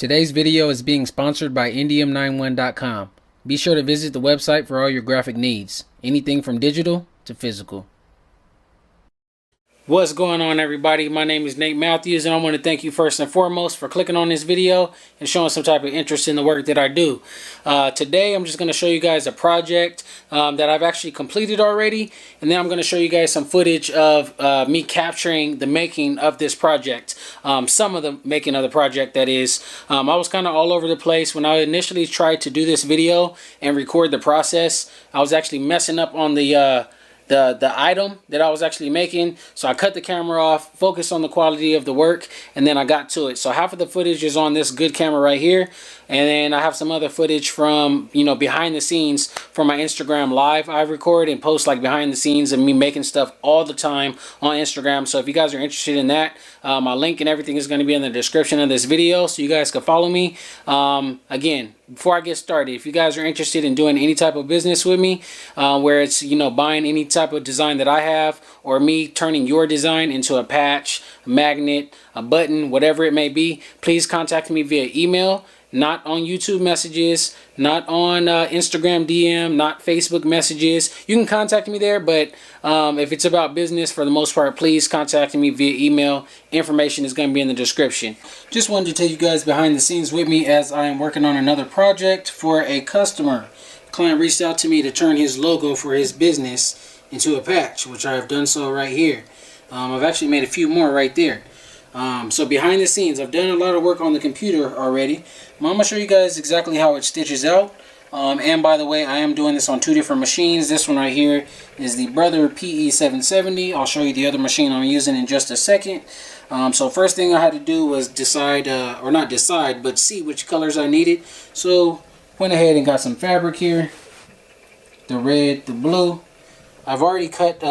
Today's video is being sponsored by Indium91.com. Be sure to visit the website for all your graphic needs, anything from digital to physical. What's going on, everybody? My name is Nate Matthews, and I want to thank you first and foremost for clicking on this video and showing some type of interest in the work that I do. Today, I'm just going to show you guys a project that I've actually completed already, and then I'm going to show you guys some footage of me capturing the making of this project. Some of the making of the project, that is. I was kind of all over the place when I initially tried to do this video and record the process. I was actually messing up on the item that I was actually making, so I cut the camera off, focused on the quality of the work, and then I got to it. So half of the footage is on this good camera right here, and then I have some other footage from, you know, behind the scenes for my Instagram live. I record and post like behind the scenes of me making stuff all the time on Instagram. So if you guys are interested in that, my link and everything is going to be in the description of this video, so you guys can follow me. Again, before I get started, if you guys are interested in doing any type of business with me, where it's, you know, buying any type of design that I have, or me turning your design into a patch, a magnet, a button, whatever it may be, please contact me via email. Not on YouTube messages, not on Instagram DM, not Facebook messages. You can contact me there, but if it's about business, for the most part, please contact me via email. Information is going to be in the description. Just wanted to take you guys behind the scenes with me as I am working on another project for a customer. The client reached out to me to turn his logo for his business into a patch, which I have done so right here. I've actually made a few more right there. So behind the scenes, I've done a lot of work on the computer already. I'm going to show you guys exactly how it stitches out. And by the way, I am doing this on two different machines. This one right here is the Brother PE770. I'll show you the other machine I'm using in just a second. So first thing I had to do was decide, or not decide, but see which colors I needed. So went ahead and got some fabric here. The red, the blue. I've already cut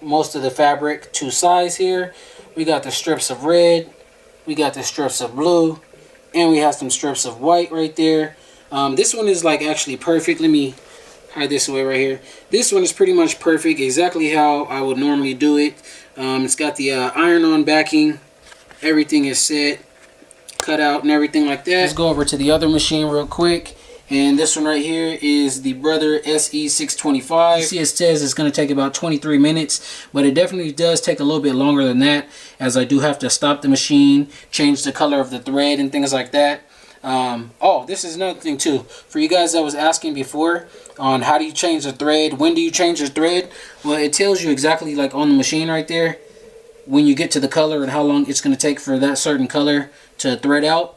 most of the fabric to size here. We got the strips of red, we got the strips of blue, and we have some strips of white right there. This one is like actually perfect. Let me hide this away right here. This one is pretty much perfect, exactly how I would normally do it. It's got the iron-on backing. Everything is set, cut out, and everything like that. Let's go over to the other machine real quick. And this one right here is the Brother SE625. You see it says it's going to take about 23 minutes, but it definitely does take a little bit longer than that, as I do have to stop the machine, change the color of the thread and things like that. Oh, this is another thing too. For you guys that was asking before on how do you change the thread, when do you change the thread? Well, it tells you exactly like on the machine right there when you get to the color and how long it's going to take for that certain color to thread out.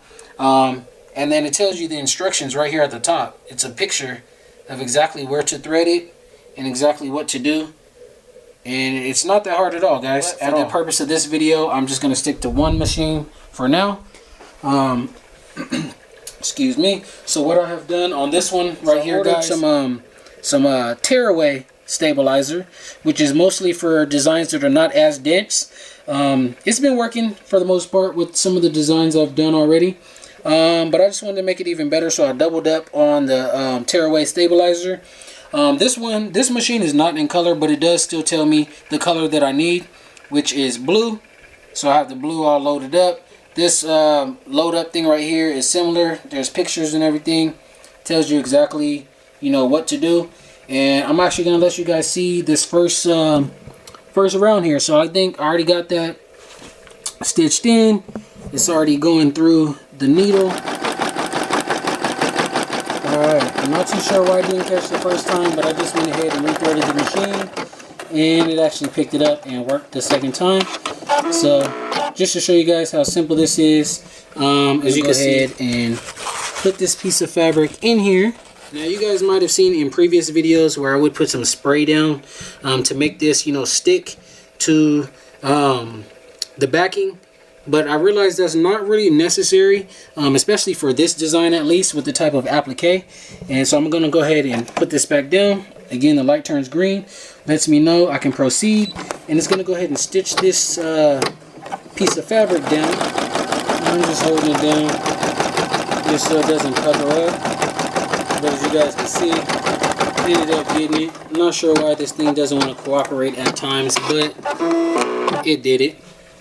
And then it tells you the instructions right here at the top. It's a picture of exactly where to thread it and exactly what to do. And it's not that hard at all, guys. For the purpose of this video, I'm just going to stick to one machine for now. Excuse me. So what I have done on this one right here, guys, some tearaway stabilizer, which is mostly for designs that are not as dense. It's been working for the most part with some of the designs I've done already. But I just wanted to make it even better, so I doubled up on the tearaway stabilizer. This machine is not in color, but it does still tell me the color that I need, which is blue. So I have the blue all loaded up. This load up thing right here is similar. There's pictures and everything. Tells you exactly, you know, what to do. And I'm actually gonna let you guys see this first round here. So I think I already got that stitched in. It's already going through the needle. Alright, I'm not too sure why I didn't catch the first time, but I just went ahead and rethreaded the machine, and it actually picked it up and worked the second time. So just to show you guys how simple this is, as you can see, and put this piece of fabric in here. Now you guys might have seen in previous videos where I would put some spray down to make this, you know, stick to the backing. But I realized that's not really necessary, especially for this design, at least with the type of applique. And so I'm going to go ahead and put this back down. Again, the light turns green, lets me know I can proceed. And it's going to go ahead and stitch this piece of fabric down. I'm just holding it down just so it doesn't cover up. But as you guys can see, I ended up getting it. I'm not sure why this thing doesn't want to cooperate at times, but it did it.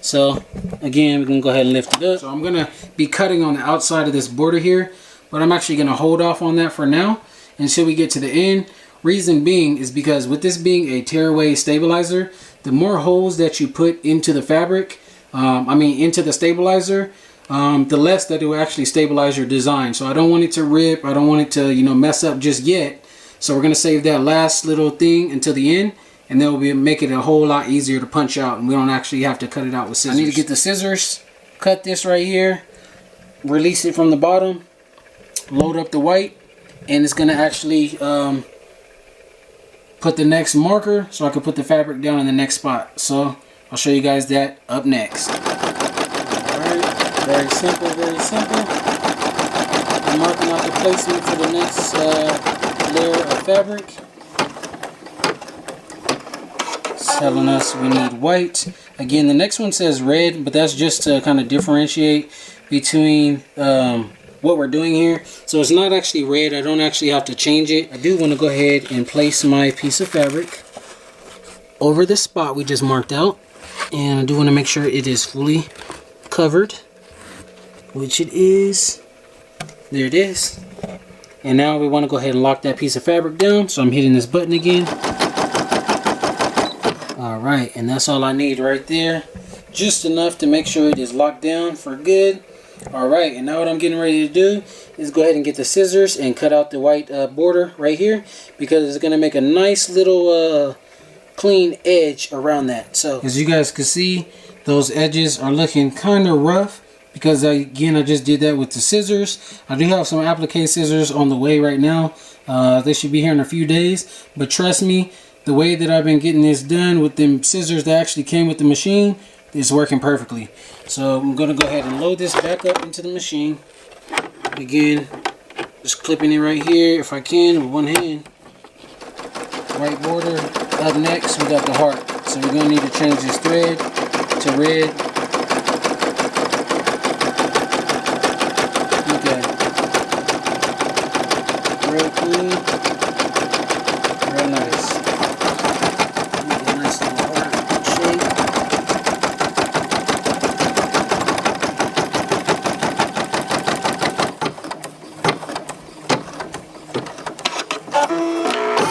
So again, we're gonna go ahead and lift it up. So I'm gonna be cutting on the outside of this border here, but I'm actually gonna hold off on that for now until we get to the end. Reason being is because with this being a tearaway stabilizer, the more holes that you put into the fabric, into the stabilizer, the less that it will actually stabilize your design. So I don't want it to rip. I don't want it to, mess up just yet. So we're going to save that last little thing until the end, and then we'll make it a whole lot easier to punch out, and we don't actually have to cut it out with scissors. I need to get the scissors, cut this right here, release it from the bottom, load up the white, and it's going to actually put the next marker so I can put the fabric down in the next spot. So I'll show you guys that up next. Alright, very simple, very simple. I'm marking out the placement for the next layer of fabric. It's telling us we need white. Again, the next one says red, but that's just to kind of differentiate between what we're doing here. So it's not actually red. I don't actually have to change it. I do want to go ahead and place my piece of fabric over the spot we just marked out, and I do want to make sure it is fully covered, which it is. There it is. And now we want to go ahead and lock that piece of fabric down, so I'm hitting this button again. Alright, and that's all I need right there, just enough to make sure it is locked down for good. Alright, and now what I'm getting ready to do is go ahead and get the scissors and cut out the white border right here, because it's going to make a nice little clean edge around that. So as you guys can see, those edges are looking kind of rough because I just did that with the scissors. I do have some applique scissors on the way right now. They should be here in a few days, but trust me, the way that I've been getting this done with them scissors that actually came with the machine is working perfectly. So I'm going to go ahead and load this back up into the machine. Again, just clipping it right here if I can with one hand. White border. Up next, we got the heart. So we're going to need to change this thread to red. Look at it. Real clean. Real nice. Make a nice little heart shape.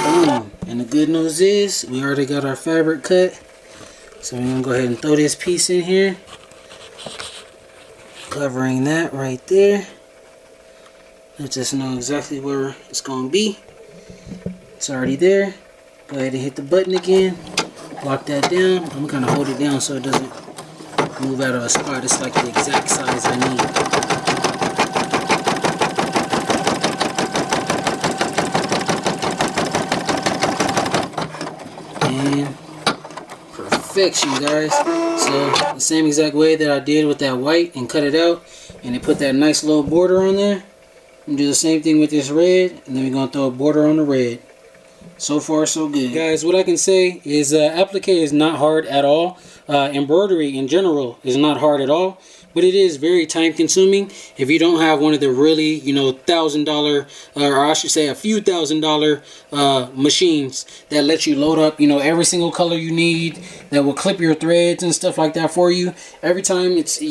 Boom. And the good news is we already got our fabric cut. So we're going to go ahead and throw this piece in here. Covering that right there. Let us know exactly where it's going to be. It's already there. Go ahead and hit the button again. Lock that down. I'm going to hold it down so it doesn't move out of a spot. It's like the exact size I need. Perfection, guys. So the same exact way that I did with that white and cut it out, and it put that nice little border on there, I'm gonna do the same thing with this red, and then we're gonna throw a border on the red. So far so good, guys. What I can say is applique is not hard at all. Embroidery in general is not hard at all, but it is very time consuming if you don't have one of the really, $1,000 or I should say a few $1,000 machines that let you load up, every single color you need, that will clip your threads and stuff like that for you. Every time it's,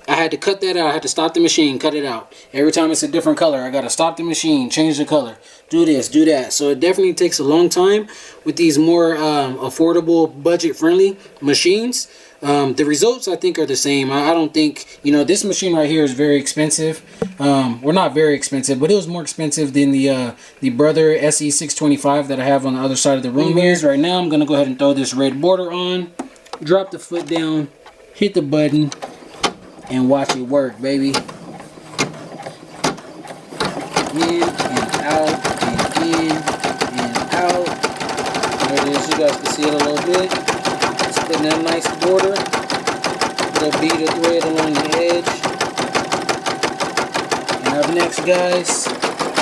I had to cut that out. I had to stop the machine, cut it out. Every time it's a different color, I got to stop the machine, change the color, do this, do that. So it definitely takes a long time with these more affordable, budget-friendly machines. The results, I think, are the same. I don't think, this machine right here is very expensive. Well, not very expensive, but it was more expensive than the Brother SE625 that I have on the other side of the room here. Right now, I'm going to go ahead and throw this red border on, drop the foot down, hit the button, and watch it work, baby. In and out, and in and out. There it is. You guys can see it a little bit. It's putting that nice border. Little bead of thread along the edge. And up next, guys,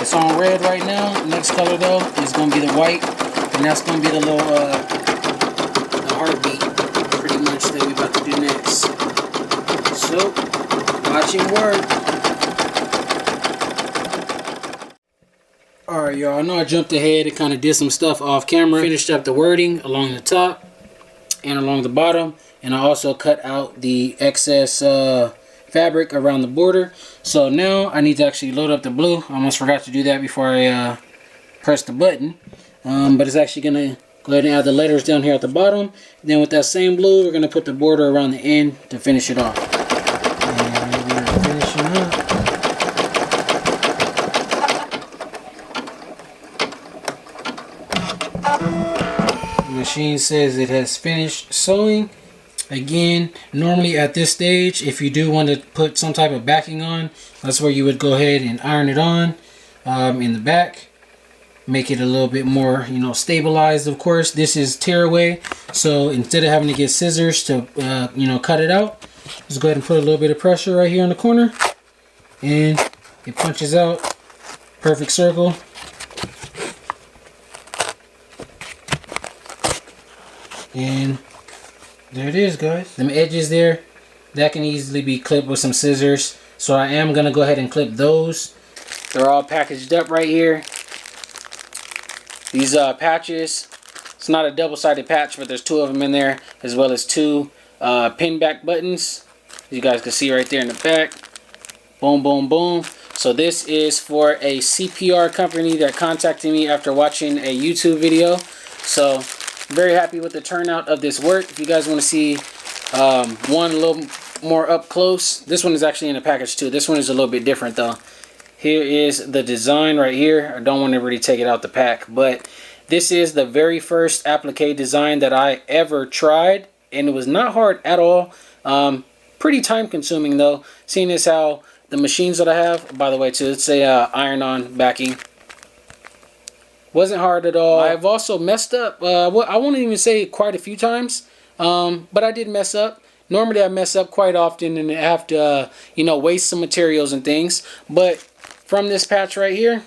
it's on red right now. The next color, though, is going to be the white. And that's going to be the little the heartbeat, pretty much, that we're about to do next. So, watch it work. Alright, y'all. I know I jumped ahead and kind of did some stuff off camera. Finished up the wording along the top and along the bottom. and I also cut out the excess fabric around the border. So now I need to actually load up the blue. I almost forgot to do that before I press the button, but it's actually gonna go ahead and add the letters down here at the bottom. Then with that same blue, we're gonna put the border around the end to finish it off. And we're finishing up. The machine says it has finished sewing. Again, normally at this stage, if you do want to put some type of backing on, that's where you would go ahead and iron it on in the back. Make it a little bit more, you know, stabilized. Of course, this is tearaway, so instead of having to get scissors to, you know, cut it out, just go ahead and put a little bit of pressure right here on the corner, and it punches out. Perfect circle. And there it is, guys. Them edges there, that can easily be clipped with some scissors. So I am gonna go ahead and clip those. They're all packaged up right here. These patches, it's not a double-sided patch, but there's 2 of them in there, as well as 2 pinback buttons. As you guys can see right there in the back. Boom, boom, boom. So this is for a CPR company that contacted me after watching a YouTube video. So very happy with the turnout of this work. If you guys want to see one a little more up close, this one is actually in a package too. This one is a little bit different though. Here is the design right here. I don't want to really take it out the pack, but this is the very first applique design that I ever tried, and it was not hard at all. Pretty time consuming though, seeing as how the machines that I have, by the way too, it's a iron-on backing. Wasn't hard at all. I've also messed up, I won't even say quite a few times, but I did mess up. Normally I mess up quite often and I have to, you know, waste some materials and things. But from this patch right here,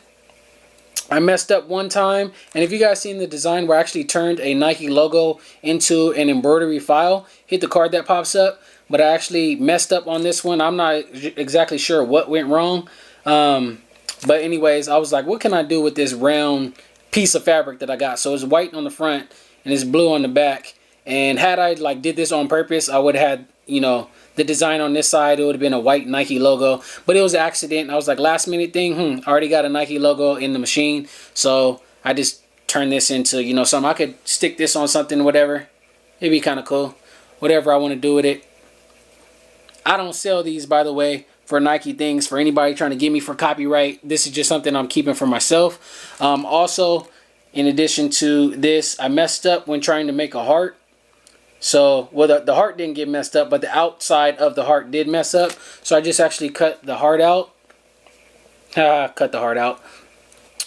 I messed up one time. And if you guys seen the design where I actually turned a Nike logo into an embroidery file, hit the card that pops up. But I actually messed up on this one. I'm not exactly sure what went wrong. But anyways, I was like, what can I do with this round piece of fabric that I got? So it's white on the front and it's blue on the back. And had I like did this on purpose, I would have had, you know, the design on this side, it would have been a white Nike logo. But it was an accident. I was like, last minute thing, I already got a Nike logo in the machine. So I just turned this into, you know, something. I could stick this on something, whatever. It'd be kind of cool. Whatever I want to do with it. I don't sell these, by the way, for Nike things, for anybody trying to get me for copyright. This is just something I'm keeping for myself. Also, in addition to this, I messed up when trying to make a heart. So, well, the heart didn't get messed up, but the outside of the heart did mess up. So I just actually cut the heart out. Cut the heart out.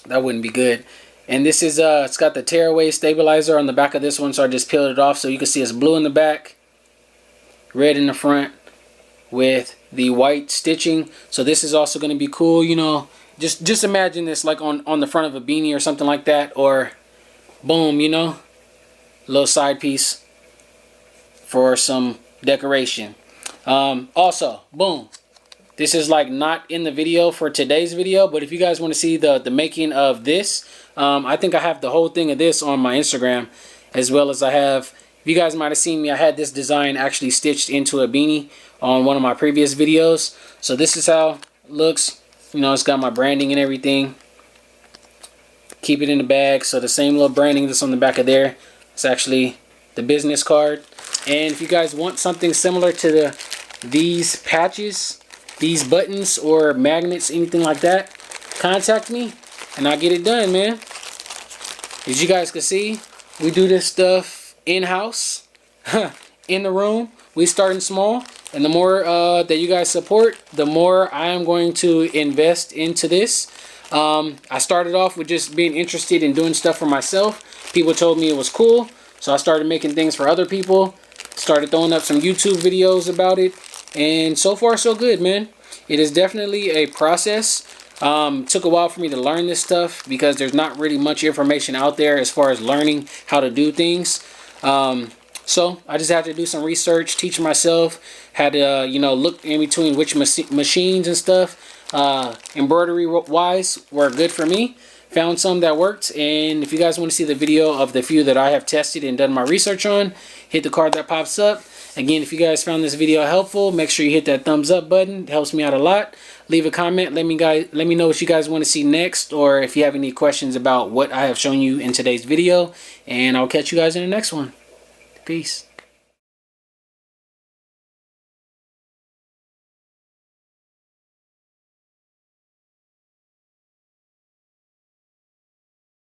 That wouldn't be good. And this is, it's got the tearaway stabilizer on the back of this one, so I just peeled it off. So you can see it's blue in the back, red in the front, with the white stitching. So this is also going to be cool, you know. Just imagine this like on the front of a beanie or something like that, or boom, you know, little side piece for some decoration. Also, boom, this is like not in the video for today's video, but if you guys want to see the making of this, I think I have the whole thing of this on my Instagram, as well as I have, you guys might have seen me, I had this design actually stitched into a beanie on one of my previous videos. So this is how it looks. You know, it's got my branding and everything. Keep it in the bag. So the same little branding that's on the back of there, it's actually the business card. And if you guys want something similar to these patches, these buttons or magnets, anything like that, contact me and I'll get it done, man. As you guys can see, we do this stuff in-house, in the room. We starting small, and the more that you guys support, the more I am going to invest into this. I started off with just being interested in doing stuff for myself. People told me it was cool, so I started making things for other people. Started throwing up some YouTube videos about it, and so far so good, man. It is definitely a process. Took a while for me to learn this stuff because there's not really much information out there as far as learning how to do things. So I just had to do some research, teach myself, had to, you know, look in between which machines and stuff, embroidery wise, were good for me. Found some that worked, and if you guys want to see the video of the few that I have tested and done my research on, hit the card that pops up. Again, if you guys found this video helpful, make sure you hit that thumbs up button. It helps me out a lot. Leave a comment. Let me know what you guys want to see next, or if you have any questions about what I have shown you in today's video. And I'll catch you guys in the next one. Peace.